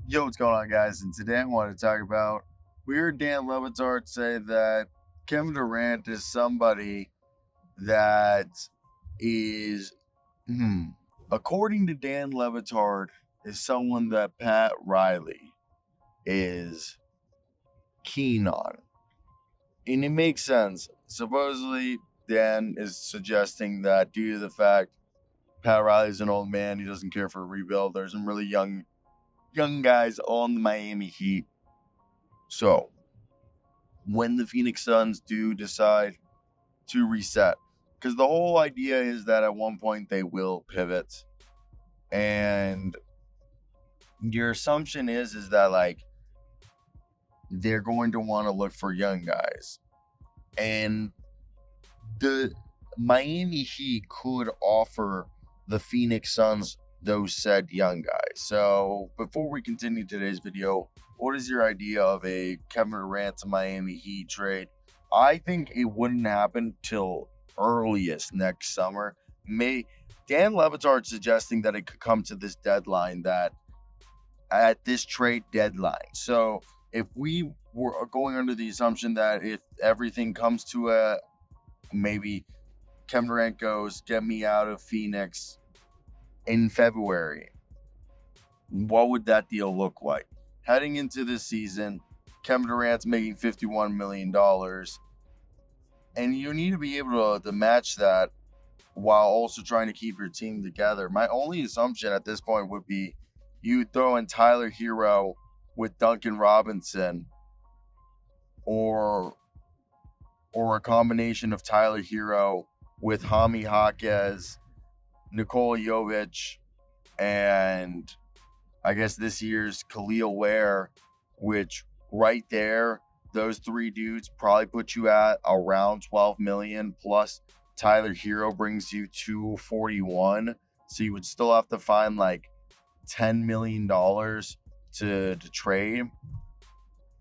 Yo, what's going on, guys? And today I want to talk about we heard Dan Le Batard say that Kevin Durant is somebody that is, hmm, according to Dan Le Batard, is someone that Pat Riley is keen on. And it makes sense. Supposedly, Dan is suggesting that due to the fact Pat Riley's an old man, he doesn't care for a rebuild. There's some really young guys on the Miami Heat. So when the Phoenix Suns do decide to reset, because the whole idea is that at one point they will pivot, and your assumption is that like they're going to want to look for young guys, and the Miami Heat could offer the Phoenix Suns those said young guys. So before we continue today's video, what is your idea of a Kevin Durant to Miami Heat trade? I think it wouldn't happen till earliest next summer. Dan Le Batard suggesting that it could come to this deadline, that at this trade deadline. So if we were going under the assumption that if everything comes to a maybe Kevin Durant goes, get me out of Phoenix in February, what would that deal look like? Heading into this season, Kevin Durant's making $51 million, and you need to be able to match that while also trying to keep your team together. My only assumption at this point would be you throw in Tyler Hero with Duncan Robinson, or a combination of Tyler Hero with Jaime Jaquez, Nikola Jovic, and I guess this year's Khalil Ware, which right there, those three dudes probably put you at around 12 million, plus Tyler Hero brings you 241. So you would still have to find like $10 million to trade.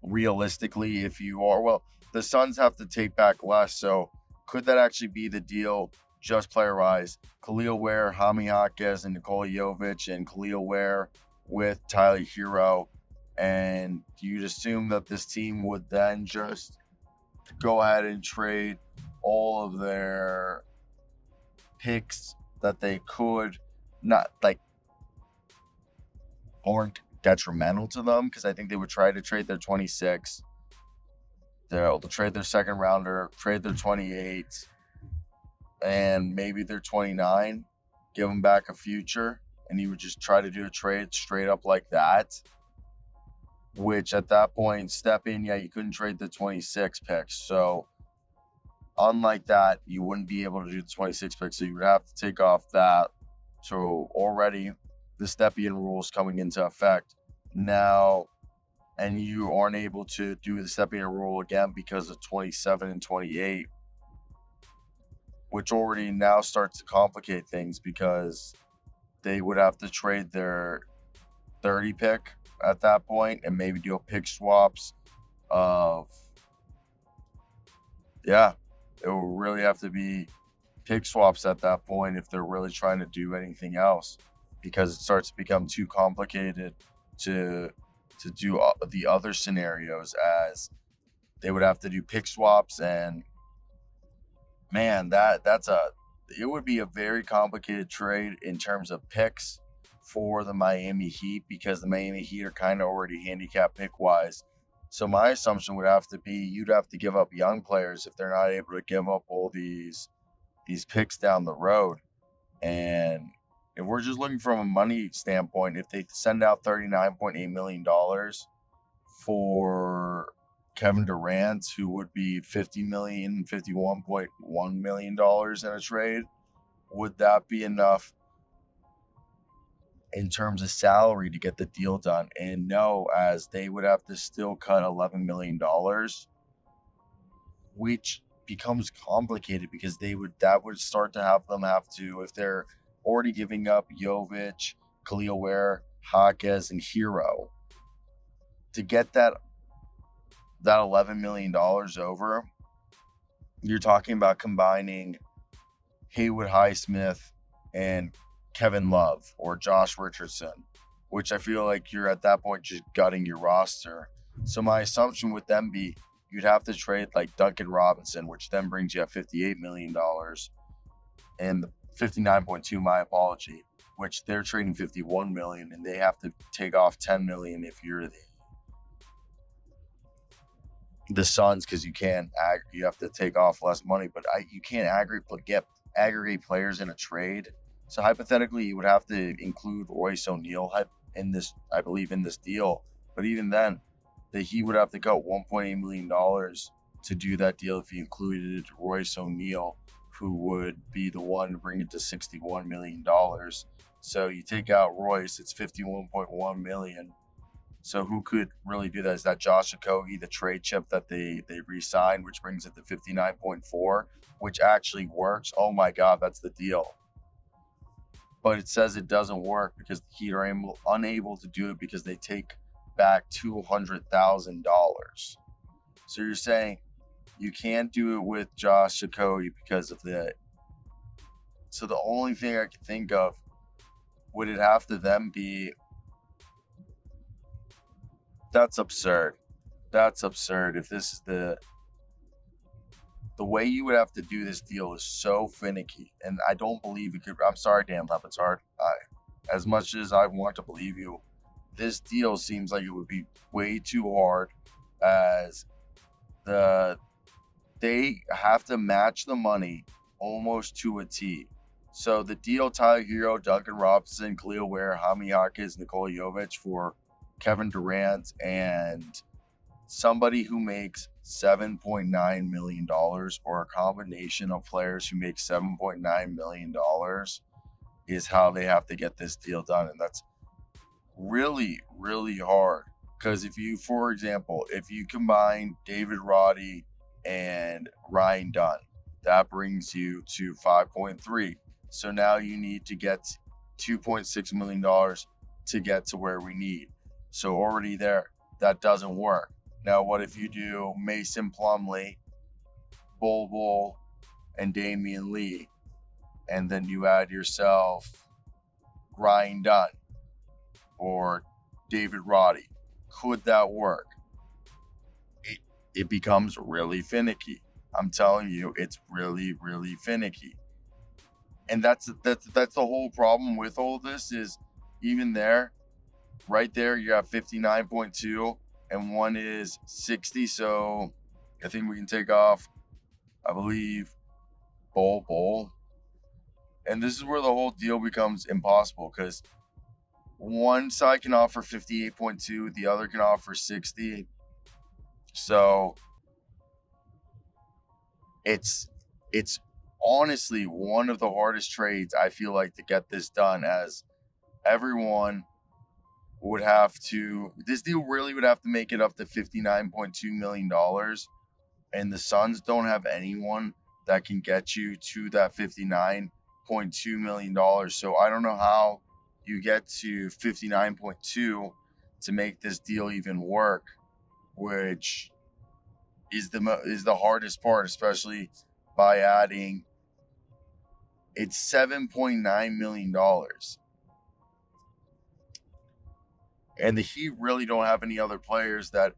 Realistically, if you are, well, the Suns have to take back less. So could that actually be the deal? Just player wise, Khalil Ware, Jaime Jaquez, and Nikola Jovic, and Khalil Ware with Tyler Hero. And you'd assume that this team would then just go ahead and trade all of their picks that they could, not like aren't detrimental to them, because I think they would try to trade their 26. They'll trade their second rounder, trade their 28, and maybe their 29, give them back a future, and you would just try to do a trade straight up like that. Which at that point, step in, yeah, you couldn't trade the 26 picks. So unlike that, you wouldn't be able to do the 26 picks. So you would have to take off that. So already the step-in rules coming into effect now, and you aren't able to do the step-in rule again because of 27 and 28, which already now starts to complicate things because they would have to trade their 30 pick at that point and maybe do a pick swaps of, yeah, it will really have to be pick swaps at that point if they're really trying to do anything else, because it starts to become too complicated to do the other scenarios, as they would have to do pick swaps. And man, it would be a very complicated trade in terms of picks for the Miami Heat, because the Miami Heat are kind of already handicapped pick wise. So my assumption would have to be you'd have to give up young players if they're not able to give up all these picks down the road. And if we're just looking from a money standpoint, if they send out $39.8 million for Kevin Durant, who would be $51.1 million in a trade, would that be enough in terms of salary to get the deal done? And no, as they would have to still cut $11 million, which becomes complicated because that would start to have them have to, if they're already giving up Jovic, Khalil Ware, Jaquez, and Hero, to get that $11 million over, you're talking about combining Haywood Highsmith and Kevin Love or Josh Richardson which I feel like you're at that point just gutting your roster. So my assumption with them be you'd have to trade like Duncan Robinson, which then brings you at $58 million, and 59.2, my apology, which they're trading 51 million, and they have to take off 10 million if you're the Suns, because you have to take off less money, but you can't aggregate players in a trade. So hypothetically, you would have to include Royce O'Neal in this, I believe, in this deal. But even then, he would have to cut $1.8 million to do that deal if he included Royce O'Neal, who would be the one to bring it to $61 million. So you take out Royce, it's $51.1 million. So who could really do that? Is that Josh Okogie, the trade chip that they re-signed, which brings it to 59.4, which actually works? Oh my God, that's the deal. But it says it doesn't work because the Heat are unable to do it because they take back $200,000. So you're saying you can't do it with Josh Okogie because of that. So the only thing I can think of, would it have to then be, that's absurd. That's absurd. If this is the way you would have to do this deal is so finicky, and I don't believe it could. I'm sorry, Dan Le Batard. As much as I want to believe you, this deal seems like it would be way too hard, as they have to match the money almost to a T. So the deal, Tyler Hero, Duncan Robinson, Khalil Ware, Jaime Jaquez, Nikola Jovic for Kevin Durant, and somebody who makes $7.9 million, or a combination of players who make $7.9 million, is how they have to get this deal done. And that's really, really hard. Because for example, if you combine David Roddy and Ryan Dunn, that brings you to 5.3. So now you need to get $2.6 million to get to where we need. So already there, that doesn't work. Now, what if you do Mason Plumlee, Bol, and Damian Lee, and then you add yourself Ryan Dunn or David Roddy? Could that work? It becomes really finicky. I'm telling you, it's really, really finicky. And that's the whole problem with all this, is even there, right there, you have 59.2 and one is 60. So I think we can take off, I believe, Bol. And this is where the whole deal becomes impossible, because one side can offer 58.2, the other can offer 60. So it's honestly one of the hardest trades, I feel like, to get this done, as everyone would have to, this deal really would have to make it up to $59.2 million, and the Suns don't have anyone that can get you to that $59.2 million. So I don't know how you get to 59.2 to make this deal even work, which is the hardest part, especially by adding, it's $7.9 million. And the Heat really don't have any other players that,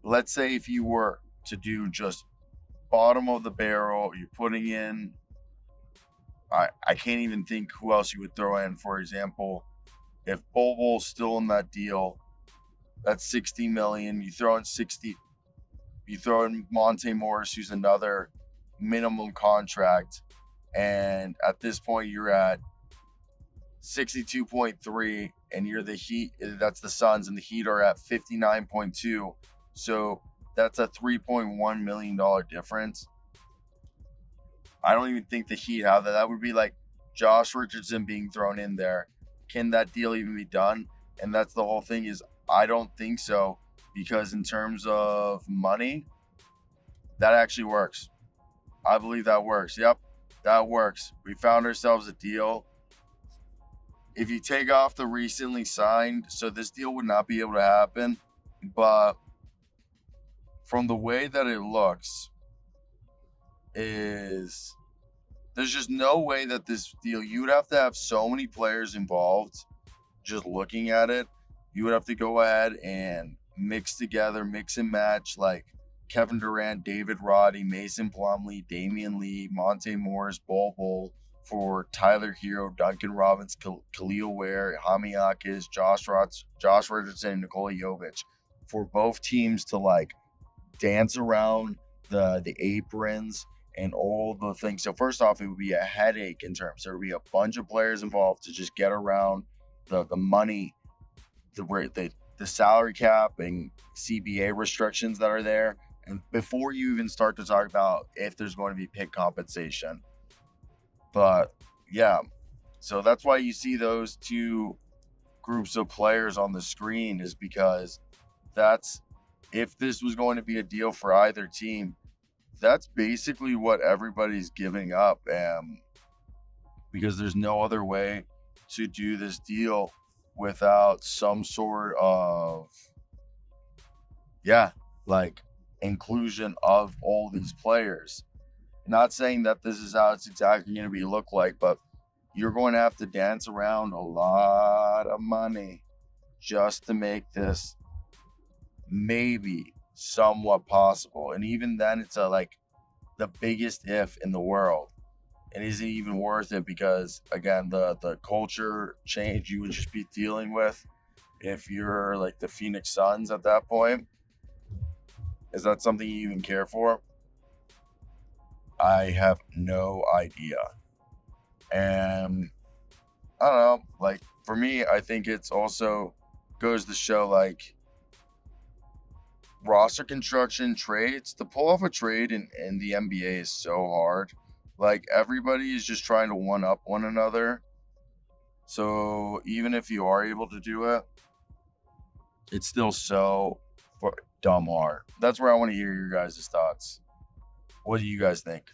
let's say if you were to do just bottom of the barrel, you're putting in, I can't even think who else you would throw in. For example, if Bol's still in that deal, that's $60 million. You throw in 60, you throw in Monte Morris, who's another minimum contract, and at this point you're at 62.3, and you're the Heat, that's the Suns, and the Heat are at 59.2. So that's a $3.1 million difference. I don't even think the Heat have that. That would be like Josh Richardson being thrown in there. Can that deal even be done? And that's the whole thing, is I don't think so, because in terms of money, that actually works. I believe that works. Yep, that works. We found ourselves a deal. If you take off the recently signed, so this deal would not be able to happen, but from the way that it looks, is there's just no way that this deal, you would have to have so many players involved just looking at it, you would have to go ahead and mix and match like Kevin Durant, David Roddy, Mason Plumlee, Damian Lee, Monte Morris, Bol Bol for Tyler Hero, Duncan Robbins, Khalil Ware, Hamiakis, Josh Richardson, and Nikola Jovic for both teams to like dance around the aprons and all the things. So first off, it would be a headache in terms there would be a bunch of players involved to just get around the money, the salary cap and CBA restrictions that are there. And before you even start to talk about if there's going to be pick compensation. But yeah, so that's why you see those two groups of players on the screen, is because that's, if this was going to be a deal for either team, that's basically what everybody's giving up. Because there's no other way to do this deal without some sort of, like inclusion of all these players. Not saying that this is how it's exactly going to be look like, but you're going to have to dance around a lot of money just to make this maybe somewhat possible. And even then, it's like the biggest if in the world. It isn't even worth it because, again, the culture change you would just be dealing with if you're like the Phoenix Suns at that point. Is that something you even care for? I have no idea. And I don't know, like for me, I think it's also goes to show like roster construction, trades, to pull off a trade in the NBA is so hard. Like everybody is just trying to one up one another. So even if you are able to do it, it's still so dumb hard. That's where I want to hear your guys' thoughts. What do you guys think?